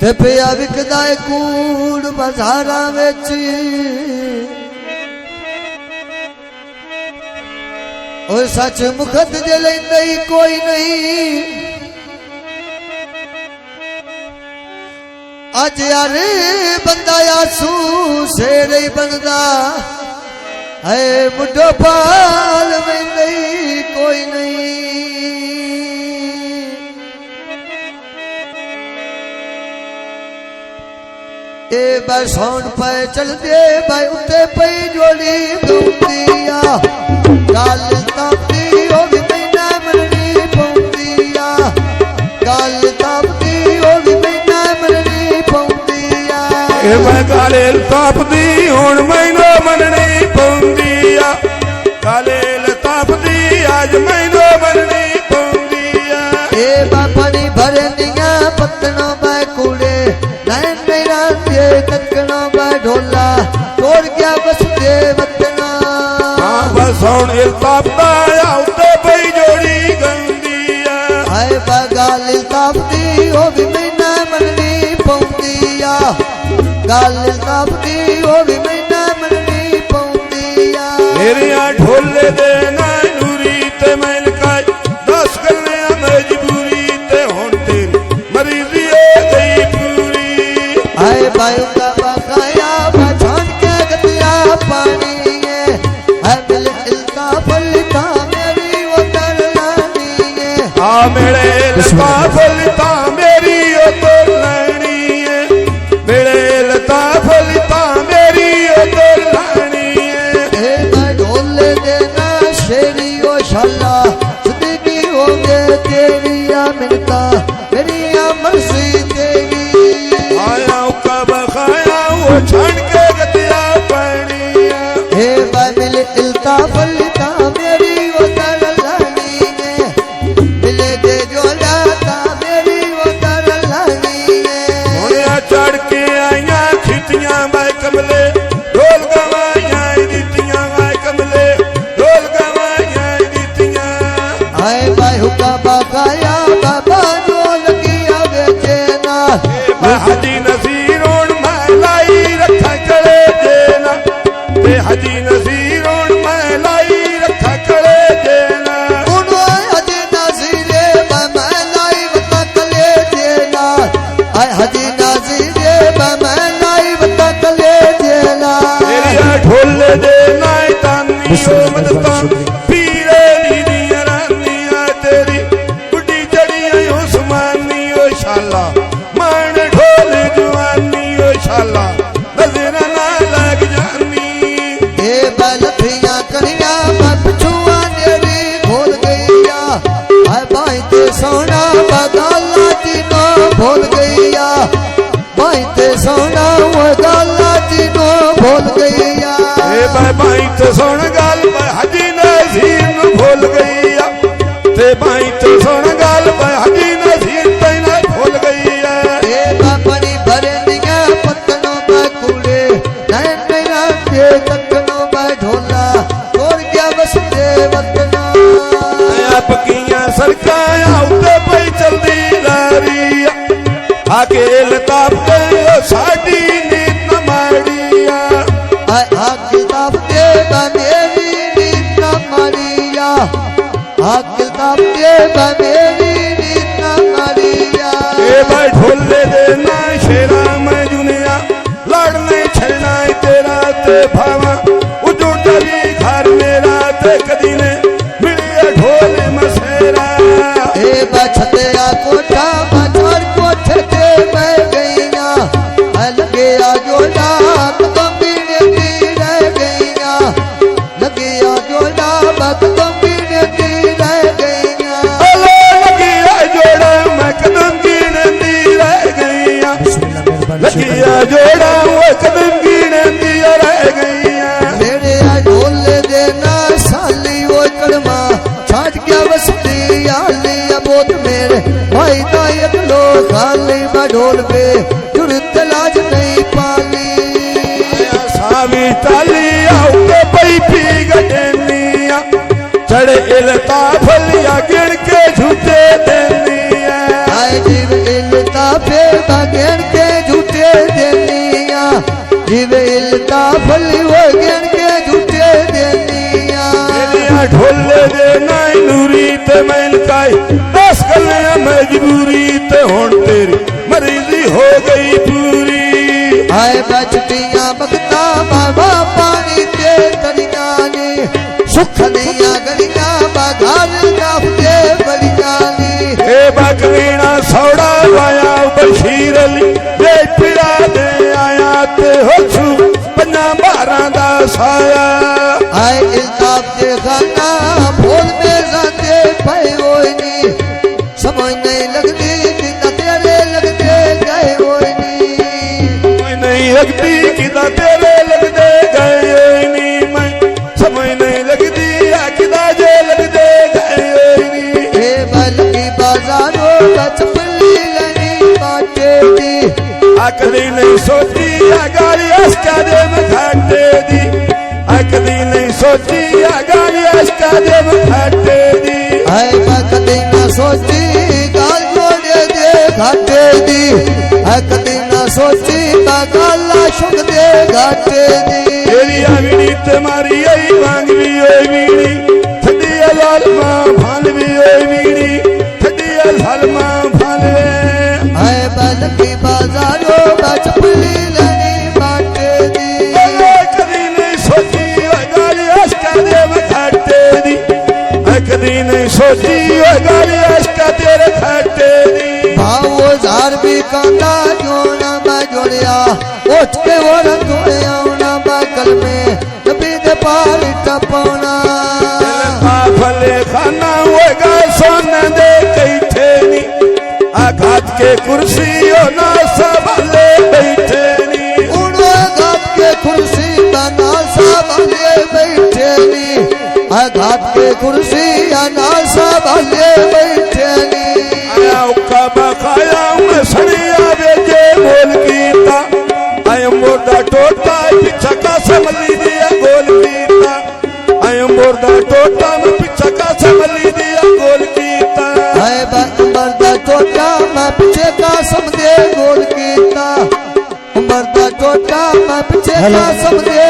ते पिया विकदा कूड़ बाजारा विच और सच मुखत जे लैंदा ही कोई नहीं। अज यार बंदा आसू शेर ही बनदा है मुढो पाल वैंदा ही कोई नहीं। ए बाय सौन पे चल दे बाय उत्ते पई जोड़ी गौंदिया गल तापदी हो भी मैना मननी पौंदिया गल तापदी हो भी मैना मननी पौंदिया। ए मैं गल तापदी हुण मैनू मननी पौंदिया गल तापदी अज मैनू मननी पौंदिया। ए बापनी भरनिया पत्तनों बाय कूड़े नैन मेरा दे तकनो बाय ढोला तोड़ गया बस दे वतना। हाँ बस हुण इल्ताफदा उत्ते पई जोड़ी गंदिया हाय गल तापदी हो भी मैना मननी पौंदिया गल तापदी हो भी मैना मननी पौंदिया। मेरिया ढोले दे ना नूरी ते मैं लकाई दस करने मजबूरी ते हुण तेरी मरीजी हो गई पूरी। हाय बायू का बकाया बछान के गतिया पानी है है मिल इल्ताफ लिखा मेरी वो कर लानी है। आ मेरे इल्ताफ लिखा मेरी वो कर लानी है मेरे इल्ताफ लिखा मेरी वो कर लानी है। ए मैं ढोले देना शेरी ओ शाला सदकी हो गए तेरी या मिनता मेरी या मर्जी तेरी। आया का बखाया वो छान के गतिया पानी है। हे मिल इल्ताफ लिखा मेरी वो कर लानी है मिले दे जोड़ा था मेरी वो कर लानी है। होया चढ़ के आइया खितियां बाय कमले ढोल गवाइया दीतियां बाय कमले ढोल गवाइया दीतियां। हाय बायू का बकाया बाबा जो लगिया बेचे ना हजी नसीर हुण मैं लाई रखा कले देना ते हजी नसीर हुण मैं लाई रखा कले देना। हजी नाज़ीरे मैं लाई बता कले देना आय हजी नाज़ीरे मैं लाई बता कले देना। मेरिया ढोले देना तानी ओ मदता पीरे दी रानिया तेरी बुढ़ी जड़ी उस्मानी ओ शाला मान ढोल जवानी ओ शाला नजर ना लग जानी। ए बलथियां करिया मैं पिछुआ नेरी भूल गईया आय भाई ते सोना बगाला जी नो भूल गईया भाई ते सोना वो गाला जी नो भूल गईया। ए भाई तो सुन गल हजी नसीर नू भूल गईया ते भाई तो सुन गल हजी नसीर तैना भूल गईया। ए बापनी भरनिया पत्तनों में कूड़े नैन मेरा दे तकनो में ढोला तोड़ गया बस दे वतना। पक्कियां सड़कां उत्ते पई चलदी लारी आके लताप ते साडी नीत न माड़िया किताब दे मेरी नीत न मारिया किताब दे मेरी नीत न मारिया। ए भाई ढोले दे ना शेरा मैं दुनिया लड़ने छलना तेरा ते भावा उजो डरी घर मेरा ते कदी ने मिलिया ढोल मसेरा। ए बछते आ कोठा बछड़ कोठे ते मैं गईया लगे आ जोड़ा कदम बीने दी रह गईया लगे आ जोड़ा कदम बीने दी रह गईया। लगिया जोड़ा मैं कदम गिने दी रह गईया लगिया जोड़ा वो कदम गिने दी रह गईया। मेरे आ ढोले देना साली वो कड़मा छाड़ क्या बसती आली अबोत मेरे भाई दायक लो खाली ढोल पे जुड़त लाज नहीं पाली। सावी ताली आउके पई पी गडनिया चढ़े इल्ताफ लिया गिण के झूठे देनिया। आए जीव इल्ताफे बगेण के झूठे देनिया जिवे इल्ताफ हो गेण के झूठे देनिया तेरिया ढोले दे नाई नूरी ते मैल काई दस गलियां मजबूरी ते हुण तेरी मर्जी हो गई पूरी आए बचतियां बगता बाबा पानी ते तरिया ने सुख दिया गलियां बागार काफते बड़िया ने ए बकरीना सौड़ा लाया बशीर अली दे पिड़ा दे आया ते होछू पन्ना बारां दा साया आए इल्ताफ दे खाना बोल में जाते भय होई नी समझ नहीं लगती कि तेरे लगते गए होई नी मैं नहीं लगती किदा तेरे लगदे गए नी मैं समझ नहीं लगती किदा जे लगदे गए नी ए बल की बाजारों बचपली लनी बाटे दी कदी नहीं सोची गाली अस्का दे में घाटे दी कदी नहीं सोची गाली अस्का दे में घाटे दी आए कदी न सोची गाल जोड़े दे घाटे दी कदी न सोची गाला शुक दे घाटे दी तेरी आवीनी तुम्हारी आई मांगवी ओए वीणी ठंडी लाल मां भालवी ओए वीणी ठंडी लाल मां भालवे आए बल की बाजारों बचपली लनी बाटे दी कदी नहीं सोची गाली अस्का दे में घाटे दी कदी नहीं सोची गाली अस्का तेरे घाटे दी भावो झार भी कांदा जोना जोड़िया उठ के वो रखोया ना बगल में नबी दे पार टपौना फले खाना होगा सोने दे कई ठेनी आघात के कुर्सी ना संभाले बैठे नी उड़ो घाट के कुर्सी बना संभाले बैठे नी आघात के कुर्सी ना संभाले बैठे नी आया उका बखाया में सड़िया बेजे बोल कीता आया मोरदा टोटा पीछा का संभली दिया गोल कीता आया मोरदा टोटा में पीछा का संभली दिया गोल कीता है मर्दा टोटा मैं पीछे का समझे गोल कीता मर्दा टोटा मैं पीछे का समझे